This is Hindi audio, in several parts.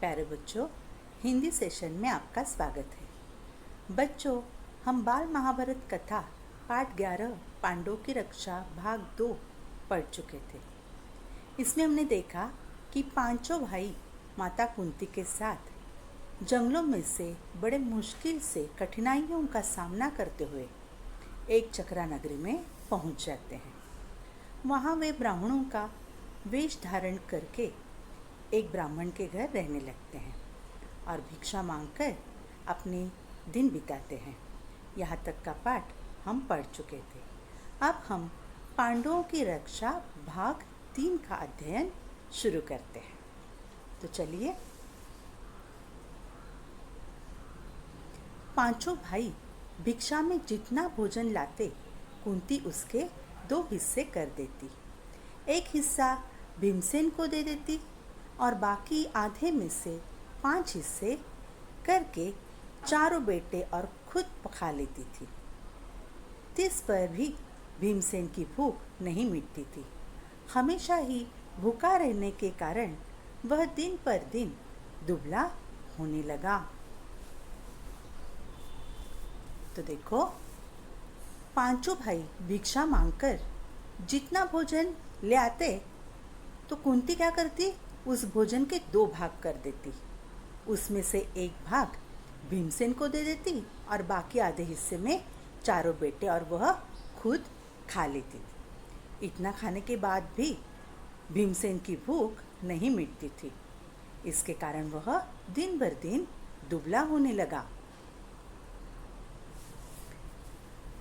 प्यारे बच्चों, हिंदी सेशन में आपका स्वागत है। बच्चों, हम बाल महाभारत कथा पाठ 11 पांडवों की रक्षा भाग 2 पढ़ चुके थे। इसमें हमने देखा कि पांचों भाई माता कुंती के साथ जंगलों में से बड़े मुश्किल से कठिनाइयों का सामना करते हुए एक चक्रा नगरी में पहुंच जाते हैं। वहाँ वे ब्राह्मणों का वेश धारण करके एक ब्राह्मण के घर रहने लगते हैं और भिक्षा मांगकर अपने दिन बिताते हैं। यहाँ तक का पाठ हम पढ़ चुके थे। अब हम पांडवों की रक्षा भाग 3 का अध्ययन शुरू करते हैं। तो चलिए। पांचों भाई भिक्षा में जितना भोजन लाते, कुंती उसके 2 हिस्से कर देती। एक हिस्सा भीमसेन को दे देती और बाकी आधे में से 5 हिस्से करके चारों बेटे और खुद खा लेती थी। इस पर भी भीमसेन की भूख नहीं मिटती थी। हमेशा ही भूखा रहने के कारण वह दिन पर दिन दुबला होने लगा। तो देखो, पांचों भाई भिक्षा मांगकर जितना भोजन ले आते तो कुंती क्या करती, उस भोजन के 2 भाग कर देती। उसमें से एक भाग भीमसेन को दे देती और बाकी आधे हिस्से में चारों बेटे और वह खुद खा लेती थी। इतना खाने के बाद भी भीमसेन की भूख नहीं मिटती थी। इसके कारण वह दिन भर दिन दुबला होने लगा।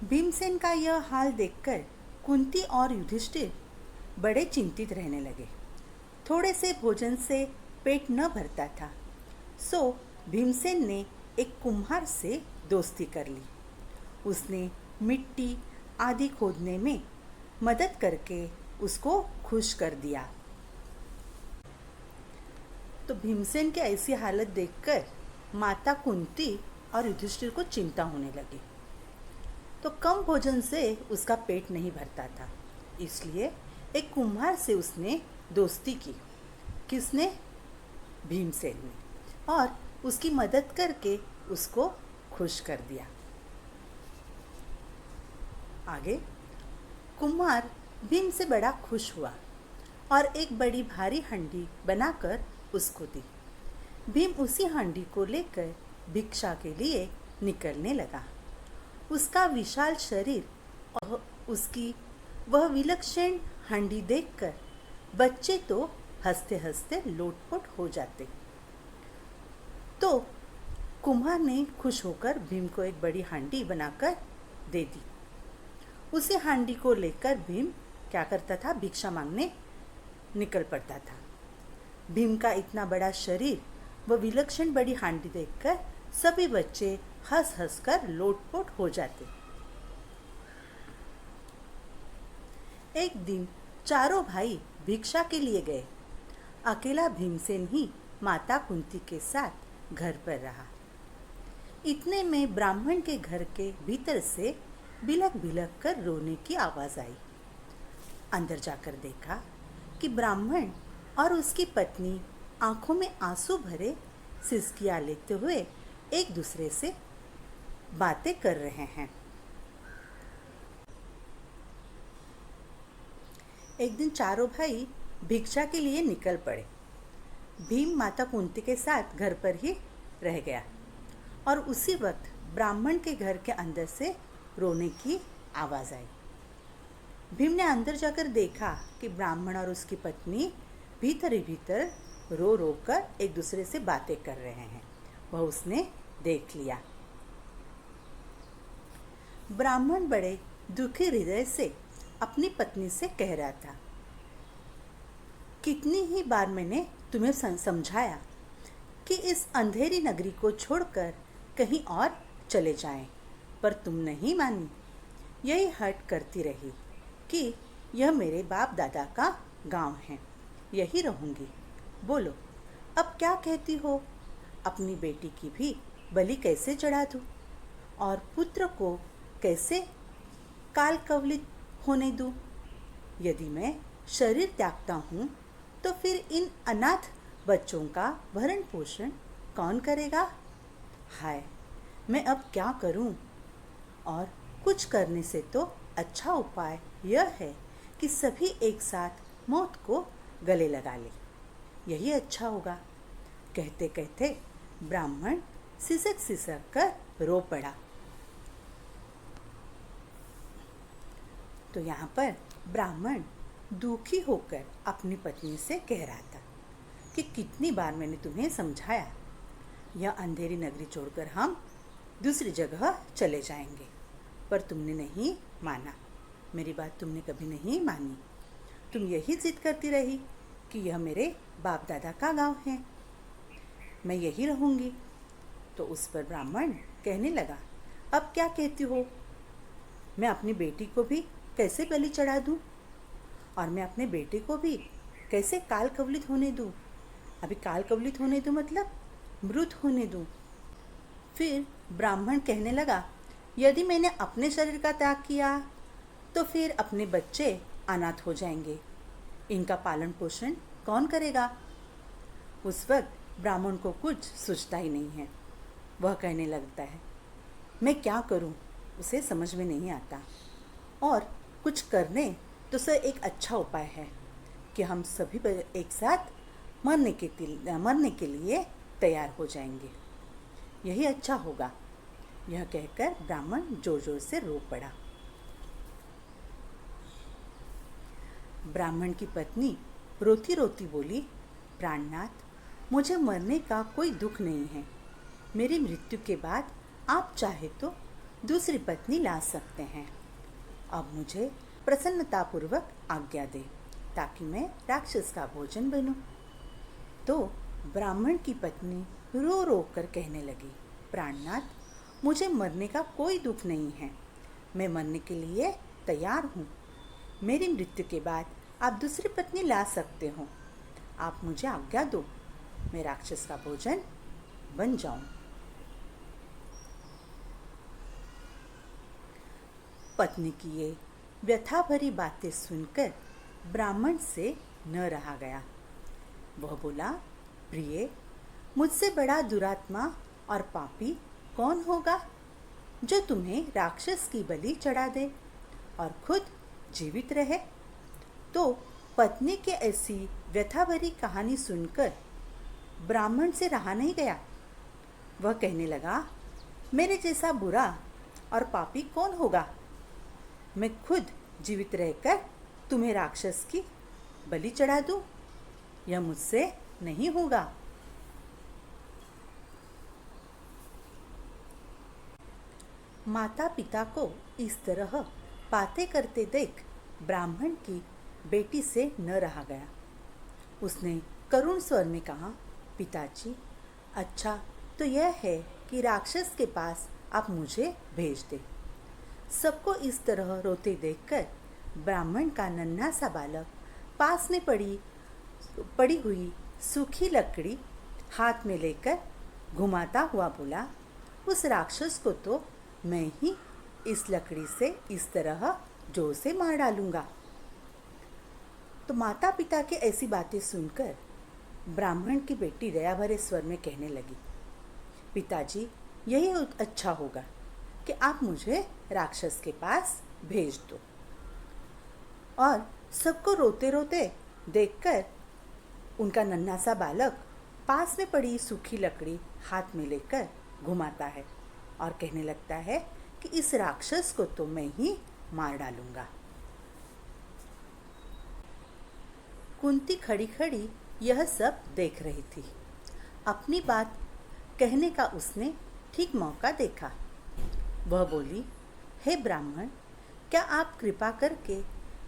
भीमसेन का यह हाल देखकर कुंती और युधिष्ठिर बड़े चिंतित रहने लगे। थोड़े से भोजन से पेट न भरता था, सो भीमसेन ने एक कुम्हार से दोस्ती कर ली। उसने मिट्टी आदि खोदने में मदद करके उसको खुश कर दिया। तो भीमसेन की ऐसी हालत देखकर माता कुंती और युधिष्ठिर को चिंता होने लगी। तो कम भोजन से उसका पेट नहीं भरता था, इसलिए एक कुम्हार से उसने दोस्ती की। किसने? भीमसेन ने। और उसकी मदद करके उसको खुश कर दिया। आगे कुम्हार भीम से बड़ा खुश हुआ और एक बड़ी भारी हांडी बनाकर उसको दी। भीम उसी हांडी को लेकर भिक्षा के लिए निकलने लगा। उसका विशाल शरीर और उसकी वह विलक्षण हांडी देखकर बच्चे तो हंसते हंसते लोटपोट हो जाते। तो कुम्हार ने खुश होकर भीम को एक बड़ी हांडी बनाकर दे दी। उसी हांडी को लेकर भीम क्या करता था, भिक्षा मांगने निकल पड़ता था। भीम का इतना बड़ा शरीर व विलक्षण बड़ी हांडी देखकर सभी बच्चे हंस हंस कर लोटपोट हो जाते। एक दिन चारों भाई भिक्षा के लिए गए। अकेला भीमसेन ही माता कुंती के साथ घर पर रहा। इतने में ब्राह्मण के घर के भीतर से बिलक बिलक कर रोने की आवाज आई। अंदर जाकर देखा कि ब्राह्मण और उसकी पत्नी आंखों में आंसू भरे सिसकियां लेते हुए एक दूसरे से बातें कर रहे हैं। एक दिन चारों भाई भिक्षा के लिए निकल पड़े। भीम माता कुंती के साथ घर पर ही रह गया और उसी वक्त ब्राह्मण के घर के अंदर से रोने की आवाज़ आई। भीम ने अंदर जाकर देखा कि ब्राह्मण और उसकी पत्नी भीतर ही भीतर रो रो कर एक दूसरे से बातें कर रहे हैं। वह उसने देख लिया। ब्राह्मण बड़े दुखी हृदय से अपनी पत्नी से कह रहा था, कितनी ही बार मैंने तुम्हें समझाया कि इस अंधेरी नगरी को छोड़कर कहीं और चले जाएं, पर तुम नहीं मानी। यही हट करती रही कि यह मेरे बाप दादा का गांव है, यही रहूंगी। बोलो, अब क्या कहती हो? अपनी बेटी की भी बलि कैसे चढ़ा दूं और पुत्र को कैसे काल कवलित होने दूं? यदि मैं शरीर त्यागता हूँ तो फिर इन अनाथ बच्चों का भरण पोषण कौन करेगा? हाय, मैं अब क्या करूं? और कुछ करने से तो अच्छा उपाय यह है कि सभी एक साथ मौत को गले लगा ले। यही अच्छा होगा। कहते कहते ब्राह्मण सिसक सिसक कर रो पड़ा। तो यहाँ पर ब्राह्मण दुखी होकर अपनी पत्नी से कह रहा था कि कितनी बार मैंने तुम्हें समझाया, यह अंधेरी नगरी छोड़कर हम दूसरी जगह चले जाएंगे, पर तुमने नहीं माना। मेरी बात तुमने कभी नहीं मानी। तुम यही जिद करती रही कि यह मेरे बाप दादा का गांव है, मैं यही रहूंगी। तो उस पर ब्राह्मण कहने लगा, अब क्या कहती हो? मैं अपनी बेटी को भी कैसे बलि चढ़ा दूं? और मैं अपने बेटे को भी कैसे काल कवलित होने दूं? अभी काल कवलित होने दूं मतलब मृत होने दूं। फिर ब्राह्मण कहने लगा, यदि मैंने अपने शरीर का त्याग किया तो फिर अपने बच्चे अनाथ हो जाएंगे, इनका पालन पोषण कौन करेगा? उस वक्त ब्राह्मण को कुछ सूझता ही नहीं है। वह कहने लगता है, मैं क्या करूं? उसे समझ में नहीं आता। और कुछ करने तो सर एक अच्छा उपाय है कि हम सभी एक साथ मरने के लिए तैयार हो जाएंगे, यही अच्छा होगा। यह कहकर ब्राह्मण जोर जोर से रो पड़ा। ब्राह्मण की पत्नी रोती रोती बोली, प्राणनाथ, मुझे मरने का कोई दुख नहीं है। मेरी मृत्यु के बाद आप चाहे तो दूसरी पत्नी ला सकते हैं। अब मुझे प्रसन्नतापूर्वक आज्ञा दे ताकि मैं राक्षस का भोजन बनूं। तो ब्राह्मण की पत्नी रो रो कर कहने लगी, प्राणनाथ, मुझे मरने का कोई दुख नहीं है। मैं मरने के लिए तैयार हूँ। मेरी मृत्यु के बाद आप दूसरी पत्नी ला सकते हो। आप मुझे आज्ञा दो, मैं राक्षस का भोजन बन जाऊं। पत्नी की ये व्यथा भरी बातें सुनकर ब्राह्मण से न रहा गया। वह बोला, प्रिय, मुझसे बड़ा दुरात्मा और पापी कौन होगा जो तुम्हें राक्षस की बलि चढ़ा दे और खुद जीवित रहे? तो पत्नी के ऐसी व्यथा भरी कहानी सुनकर ब्राह्मण से रहा नहीं गया। वह कहने लगा, मेरे जैसा बुरा और पापी कौन होगा? मैं खुद जीवित रहकर तुम्हें राक्षस की बलि चढ़ा दूं? यह मुझसे नहीं होगा। माता पिता को इस तरह बातें करते देख ब्राह्मण की बेटी से न रहा गया। उसने करुण स्वर में कहा, पिताजी, अच्छा तो यह है कि राक्षस के पास आप मुझे भेज दे। सबको इस तरह रोते देखकर ब्राह्मण का नन्हा सा बालक पास में पड़ी हुई सूखी लकड़ी हाथ में लेकर घुमाता हुआ बोला, उस राक्षस को तो मैं ही इस लकड़ी से इस तरह जोर से मार डालूंगा। तो माता पिता की ऐसी बातें सुनकर ब्राह्मण की बेटी दया भरे स्वर में कहने लगी, पिताजी, यही अच्छा होगा कि आप मुझे राक्षस के पास भेज दो। और सबको रोते रोते देखकर उनका नन्हा सा बालक पास में पड़ी सूखी लकड़ी हाथ में लेकर घुमाता है और कहने लगता है कि इस राक्षस को तो मैं ही मार डालूंगा। कुंती खड़ी खड़ी यह सब देख रही थी। अपनी बात कहने का उसने ठीक मौका देखा। वह बोली, हे ब्राह्मण, क्या आप कृपा करके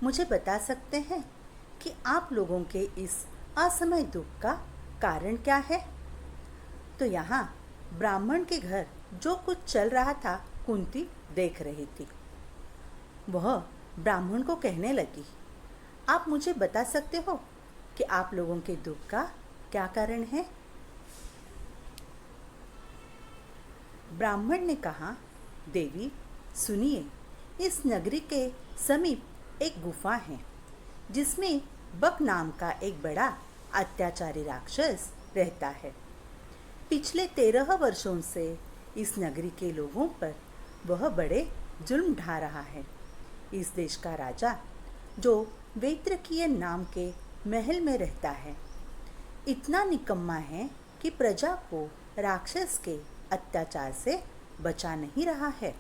मुझे बता सकते हैं कि आप लोगों के इस असमय दुख का कारण क्या है? तो यहाँ ब्राह्मण के घर जो कुछ चल रहा था कुंती देख रही थी। वह ब्राह्मण को कहने लगी, आप मुझे बता सकते हो कि आप लोगों के दुख का क्या कारण है? ब्राह्मण ने कहा, देवी सुनिए, इस नगरी के समीप एक गुफा है जिसमें बक नाम का एक बड़ा अत्याचारी राक्षस रहता है। पिछले 13 वर्षों से इस नगरी के लोगों पर वह बड़े जुल्म ढा रहा है। इस देश का राजा, जो वैत्रकीय नाम के महल में रहता है, इतना निकम्मा है कि प्रजा को राक्षस के अत्याचार से बचा नहीं रहा है।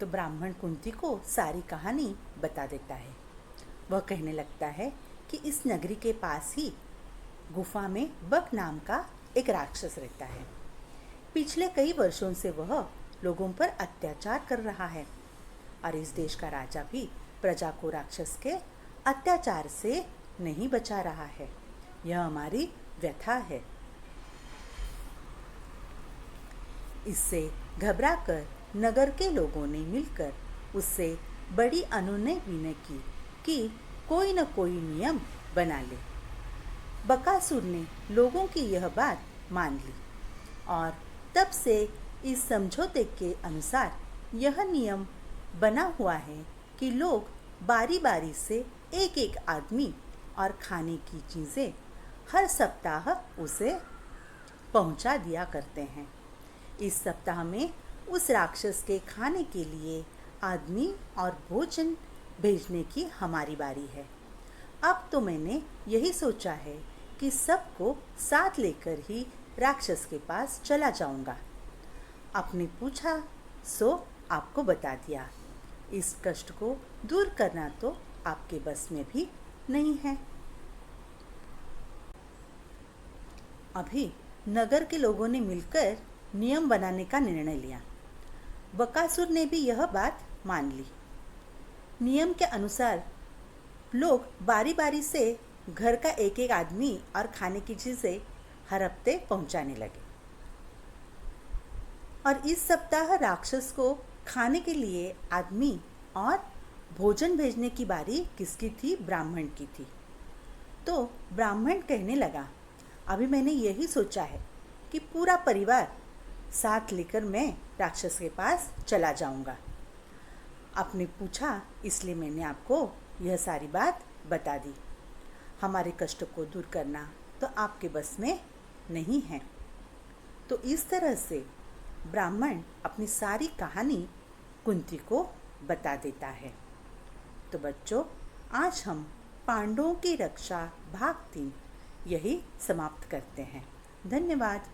तो ब्राह्मण कुंती को सारी कहानी बता देता है। वह कहने लगता है कि इस नगरी के पास ही गुफा में बक नाम का एक राक्षस रहता है। पिछले कई वर्षों से वह लोगों पर अत्याचार कर रहा है और इस देश का राजा भी प्रजा को राक्षस के अत्याचार से नहीं बचा रहा है। यह हमारी व्यथा है। इससे घबराकर नगर के लोगों ने मिलकर उससे बड़ी अनुनय विनय की कि कोई न कोई नियम बना ले। बकासुर ने लोगों की यह बात मान ली और तब से इस समझौते के अनुसार यह नियम बना हुआ है कि लोग बारी बारी से एक एक आदमी और खाने की चीज़ें हर सप्ताह उसे पहुंचा दिया करते हैं। इस सप्ताह में उस राक्षस के खाने के लिए आदमी और भोजन भेजने की हमारी बारी है। अब तो मैंने यही सोचा है कि सबको साथ लेकर ही राक्षस के पास चला जाऊंगा। आपने पूछा सो आपको बता दिया। इस कष्ट को दूर करना तो आपके बस में भी नहीं है। अभी नगर के लोगों ने मिलकर नियम बनाने का निर्णय लिया। बकासुर ने भी यह बात मान ली। नियम के अनुसार लोग बारी बारी से घर का एक एक आदमी और खाने की चीज़ें हर हफ्ते पहुंचाने लगे और इस सप्ताह राक्षस को खाने के लिए आदमी और भोजन भेजने की बारी किसकी थी? ब्राह्मण की थी। तो ब्राह्मण कहने लगा, अभी मैंने यही सोचा है कि पूरा परिवार साथ लेकर मैं राक्षस के पास चला जाऊंगा। आपने पूछा इसलिए मैंने आपको यह सारी बात बता दी। हमारे कष्ट को दूर करना तो आपके बस में नहीं है। तो इस तरह से ब्राह्मण अपनी सारी कहानी कुंती को बता देता है। तो बच्चों, आज हम पांडवों की रक्षा भाग 3 यही समाप्त करते हैं। धन्यवाद।